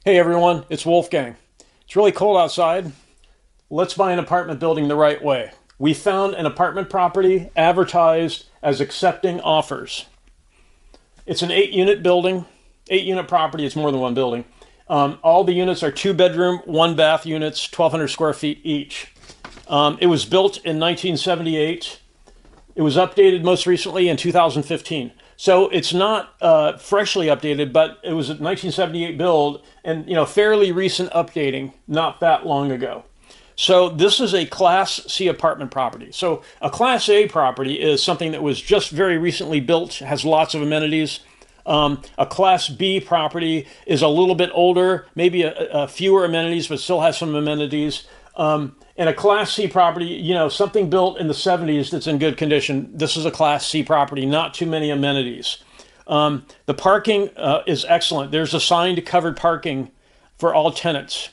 Hey everyone, it's Wolfgang. It's really cold outside. Let's buy an apartment building the right way. We found an apartment property advertised as accepting offers. It's an 8-unit building. 8-unit property is more than one building. All the units are 2-bedroom, 1-bath units, 1,200 square feet each. It was built in 1978. It was updated most recently in 2015. So it's not freshly updated, but it was a 1978 build and fairly recent updating, not that long ago. So this is a Class C apartment property. So a Class A property is something that was just very recently built, has lots of amenities. A Class B property is a little bit older, maybe a fewer amenities, but still has some amenities. And a Class C property, something built in the 70s that's in good condition. This is a Class C property, not too many amenities. The parking is excellent. There's assigned covered parking for all tenants.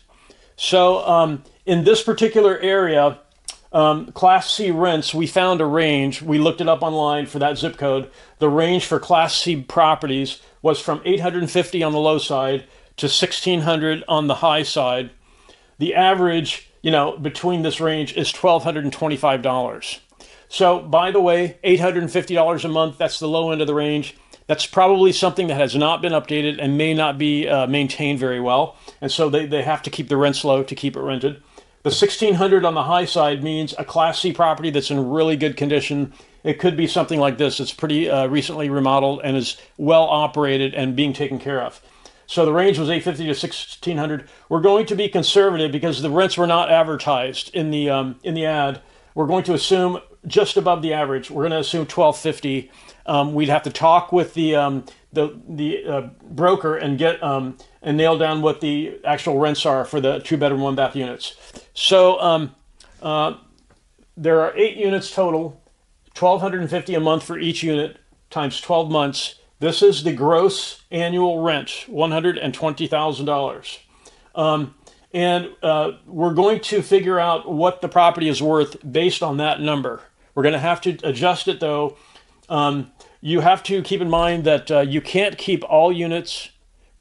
So in this particular area, Class C rents, we found a range. We looked it up online for that zip code. The range for Class C properties was from $850 on the low side to $1,600 on the high side. The average between this range is $1,225. So, by the way, $850 a month, that's the low end of the range. That's probably something that has not been updated and may not be maintained very well. And so they have to keep the rents low to keep it rented. The $1,600 on the high side means a Class C property that's in really good condition. It could be something like this. It's pretty recently remodeled and is well operated and being taken care of. So the range was $850 to $1,600. We're going to be conservative because the rents were not advertised in the ad. We're going to assume just above the average. We're going to assume $1,250. We'd have to talk with the broker and get and nail down what the actual rents are for the 2-bedroom, 1-bath units. So there are 8 units total, $1,250 a month for each unit times 12 months. This is the gross annual rent, $120,000. And we're going to figure out what the property is worth based on that number. We're going to have to adjust it, though. You have to keep in mind that you can't keep all units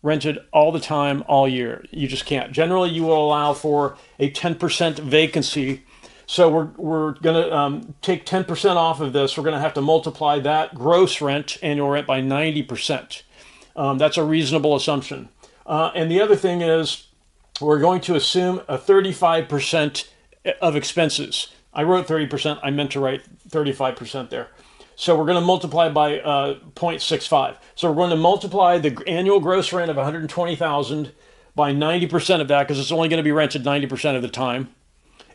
rented all the time, all year. You just can't. Generally, you will allow for a 10% vacancy. So we're going to take 10% off of this. We're going to have to multiply that gross rent, annual rent, by 90%. That's a reasonable assumption. And the other thing is we're going to assume a 35% of expenses. I wrote 30%. I meant to write 35% there. So we're going to multiply by 0.65. So we're going to multiply the annual gross rent of $120,000 by 90% of that because it's only going to be rented 90% of the time.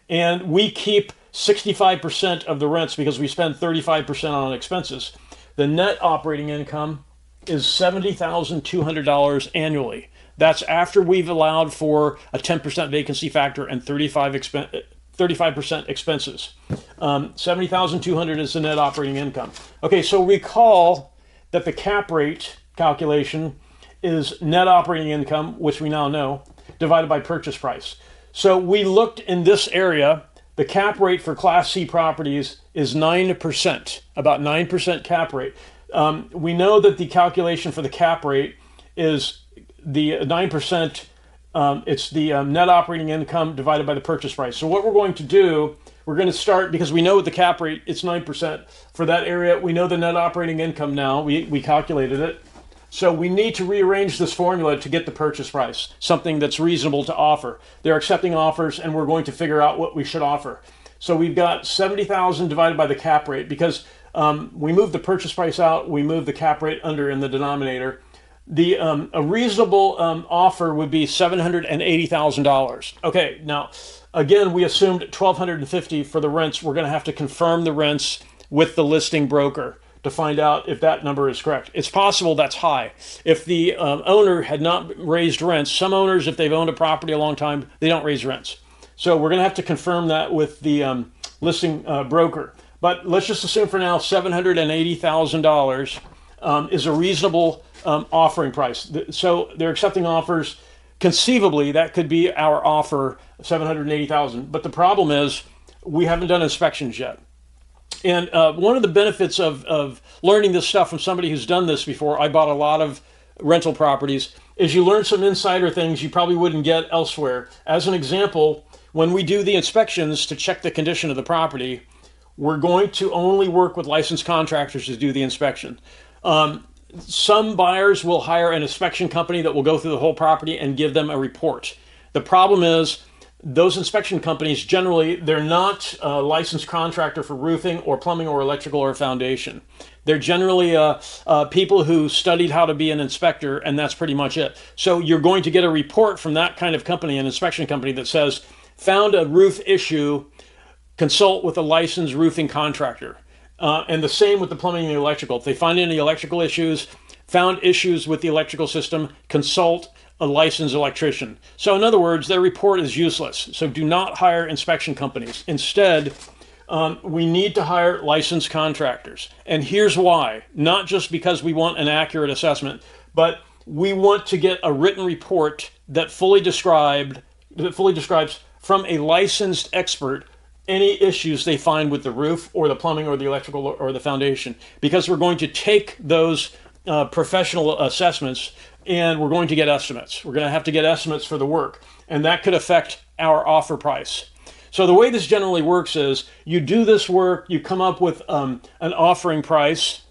And we keep 65% of the rents because we spend 35% on expenses. The net operating income is $70,200 annually. That's after we've allowed for a 10% vacancy factor and 35% expenses. $70,200 is the net operating income. Okay, so recall that the cap rate calculation is net operating income, which we now know, divided by purchase price. So we looked in this area, the cap rate for Class C properties is 9%, about 9% cap rate. We know that the calculation for the cap rate is the 9%, it's the net operating income divided by the purchase price. So what we're going to do, we're going to start, because we know the cap rate, it's 9%. For that area, we know the net operating income now, we calculated it. So we need to rearrange this formula to get the purchase price, something that's reasonable to offer. They're accepting offers, and we're going to figure out what we should offer. So we've got $70,000 divided by the cap rate because we moved the purchase price out, we moved the cap rate under in the denominator. A reasonable offer would be $780,000. Okay, now again, we assumed $1,250 for the rents. We're going to have to confirm the rents with the listing broker to find out if that number is correct. It's possible that's high. If the owner had not raised rents, some owners, if they've owned a property a long time, they don't raise rents. So we're going to have to confirm that with the listing broker. But let's just assume for now $780,000 is a reasonable offering price. So they're accepting offers. Conceivably, that could be our offer, $780,000. But the problem is we haven't done inspections yet. And one of the benefits of learning this stuff from somebody who's done this before, I bought a lot of rental properties, is you learn some insider things you probably wouldn't get elsewhere. As an example, when we do the inspections to check the condition of the property, we're going to only work with licensed contractors to do the inspection. Some buyers will hire an inspection company that will go through the whole property and give them a report. The problem is those inspection companies, generally, they're not a licensed contractor for roofing or plumbing or electrical or foundation. They're generally people who studied how to be an inspector, and that's pretty much it. So you're going to get a report from that kind of company, an inspection company, that says, found a roof issue, consult with a licensed roofing contractor. And the same with the plumbing and the electrical. If they find any electrical issues, found issues with the electrical system, consult a licensed electrician. So in other words, their report is useless. So do not hire inspection companies. Instead, we need to hire licensed contractors. And here's why. Not just because we want an accurate assessment, but we want to get a written report that fully describes from a licensed expert any issues they find with the roof or the plumbing or the electrical or the foundation, because we're going to take those professional assessments and we're going to get estimates. We're going to have to get estimates for the work, and that could affect our offer price. So the way this generally works is you do this work, you come up with an offering price,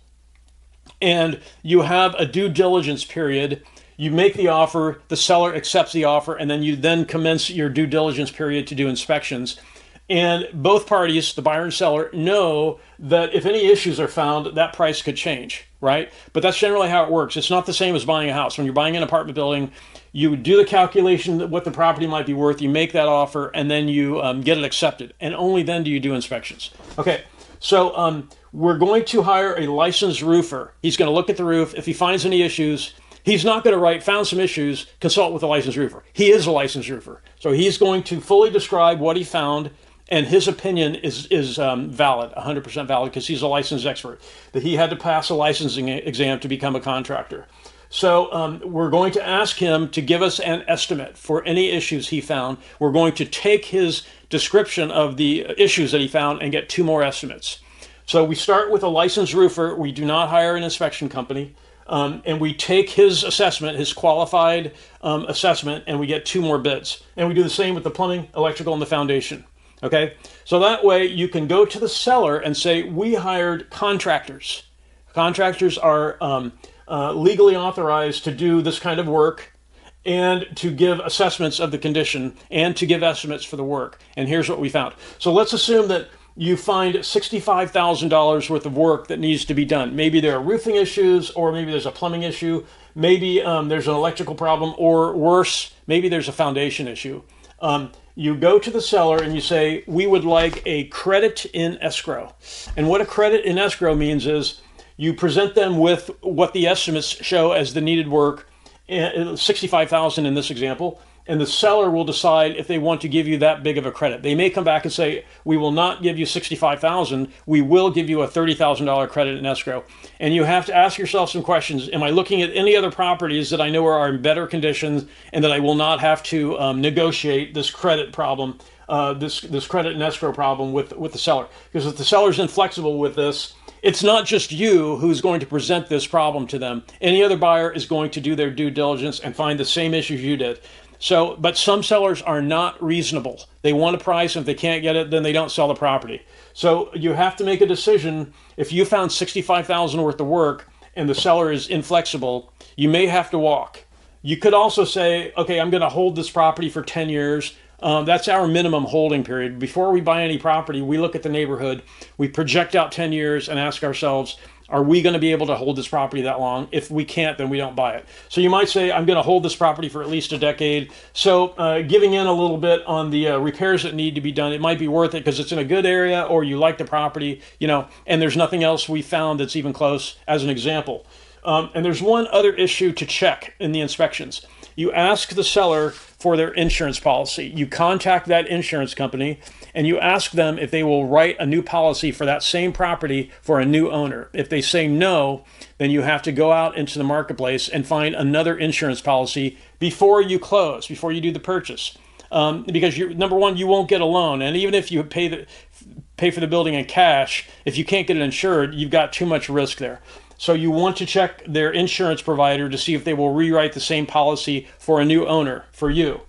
and you have a due diligence period. You make the offer, the seller accepts the offer, and then you commence your due diligence period to do inspections. And both parties, the buyer and seller, know that if any issues are found, that price could change, right? But that's generally how it works. It's not the same as buying a house. When you're buying an apartment building, you do the calculation of what the property might be worth, you make that offer, and then you get it accepted. And only then do you do inspections. Okay, so we're going to hire a licensed roofer. He's going to look at the roof. If he finds any issues, he's not going to write, found some issues, consult with a licensed roofer. He is a licensed roofer. So he's going to fully describe what he found, and his opinion is valid, 100% valid, because he's a licensed expert, that he had to pass a licensing exam to become a contractor. So we're going to ask him to give us an estimate for any issues he found. We're going to take his description of the issues that he found and get 2 more estimates. So we start with a licensed roofer. We do not hire an inspection company. And we take his assessment, his qualified assessment, and we get 2 more bids. And we do the same with the plumbing, electrical, and the foundation. Okay, so that way you can go to the seller and say, we hired contractors. Contractors are legally authorized to do this kind of work and to give assessments of the condition and to give estimates for the work. And here's what we found. So let's assume that you find $65,000 worth of work that needs to be done. Maybe there are roofing issues, or maybe there's a plumbing issue. Maybe there's an electrical problem, or worse, maybe there's a foundation issue. You go to the seller and you say, we would like a credit in escrow. And what a credit in escrow means is you present them with what the estimates show as the needed work, $65,000 in this example, and the seller will decide if they want to give you that big of a credit. They may come back and say, we will not give you $65,000, we will give you a $30,000 credit in escrow. And you have to ask yourself some questions. Am I looking at any other properties that I know are in better conditions and that I will not have to negotiate this credit problem, this credit and escrow problem with the seller? Because if the seller's inflexible with this, it's not just you who's going to present this problem to them. Any other buyer is going to do their due diligence and find the same issues you did. So, but some sellers are not reasonable. They want a price, and if they can't get it, then they don't sell the property. So you have to make a decision. If you found $65,000 worth of work and the seller is inflexible, you may have to walk. You could also say, okay, I'm going to hold this property for 10 years. That's our minimum holding period. Before we buy any property, we look at the neighborhood, we project out 10 years and ask ourselves, are we going to be able to hold this property that long? If we can't, then we don't buy it. So you might say, I'm going to hold this property for at least a decade. So giving in a little bit on the repairs that need to be done, it might be worth it because it's in a good area, or you like the property, and there's nothing else we found that's even close, as an example. And there's one other issue to check in the inspections. You ask the seller for their insurance policy. You contact that insurance company and you ask them if they will write a new policy for that same property for a new owner. If they say no, then you have to go out into the marketplace and find another insurance policy before you close, before you do the purchase. Because number one, you won't get a loan. And even if you pay for the building in cash, if you can't get it insured, you've got too much risk there. So you want to check their insurance provider to see if they will rewrite the same policy for a new owner for you.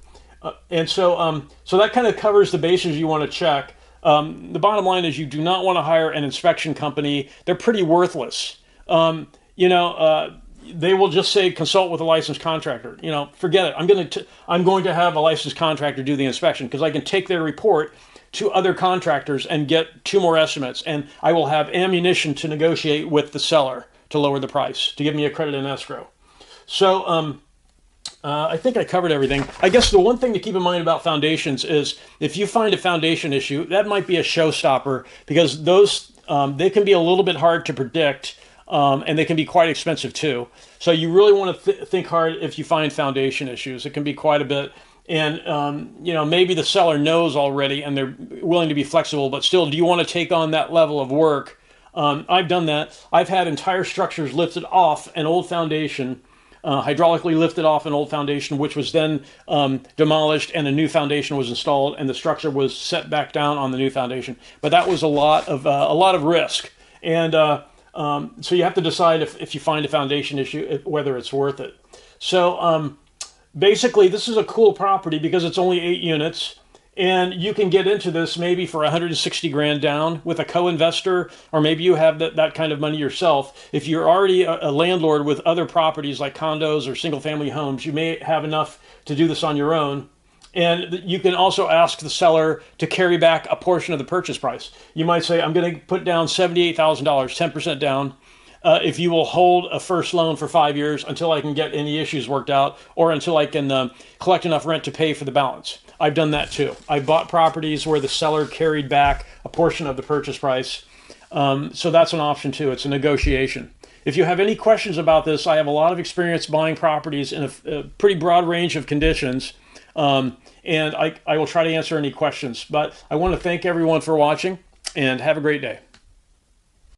So that kind of covers the bases you want to check. The bottom line is you do not want to hire an inspection company. They're pretty worthless. They will just say consult with a licensed contractor. Forget it. I'm going to have a licensed contractor do the inspection because I can take their report to other contractors and get 2 more estimates, and I will have ammunition to negotiate with the seller to lower the price, to give me a credit in escrow. So I think I covered everything. I guess the one thing to keep in mind about foundations is if you find a foundation issue, that might be a showstopper because those they can be a little bit hard to predict, and they can be quite expensive too. So you really want to think hard if you find foundation issues. It can be quite a bit. And, maybe the seller knows already and they're willing to be flexible, but still, do you want to take on that level of work? I've done that. I've had entire structures lifted off an old foundation, hydraulically lifted off an old foundation, which was then demolished and a new foundation was installed and the structure was set back down on the new foundation. But that was a lot of risk. And so you have to decide if you find a foundation issue, whether it's worth it. So basically, this is a cool property because it's only 8 units. And you can get into this maybe for 160 grand down with a co-investor, or maybe you have that kind of money yourself. If you're already a landlord with other properties like condos or single family homes, you may have enough to do this on your own. And you can also ask the seller to carry back a portion of the purchase price. You might say, I'm going to put down $78,000, 10% down, if you will hold a first loan for 5 years until I can get any issues worked out, or until I can collect enough rent to pay for the balance. I've done that too. I bought properties where the seller carried back a portion of the purchase price. So that's an option too. It's a negotiation. If you have any questions about this, I have a lot of experience buying properties in a pretty broad range of conditions. And I will try to answer any questions. But I want to thank everyone for watching and have a great day.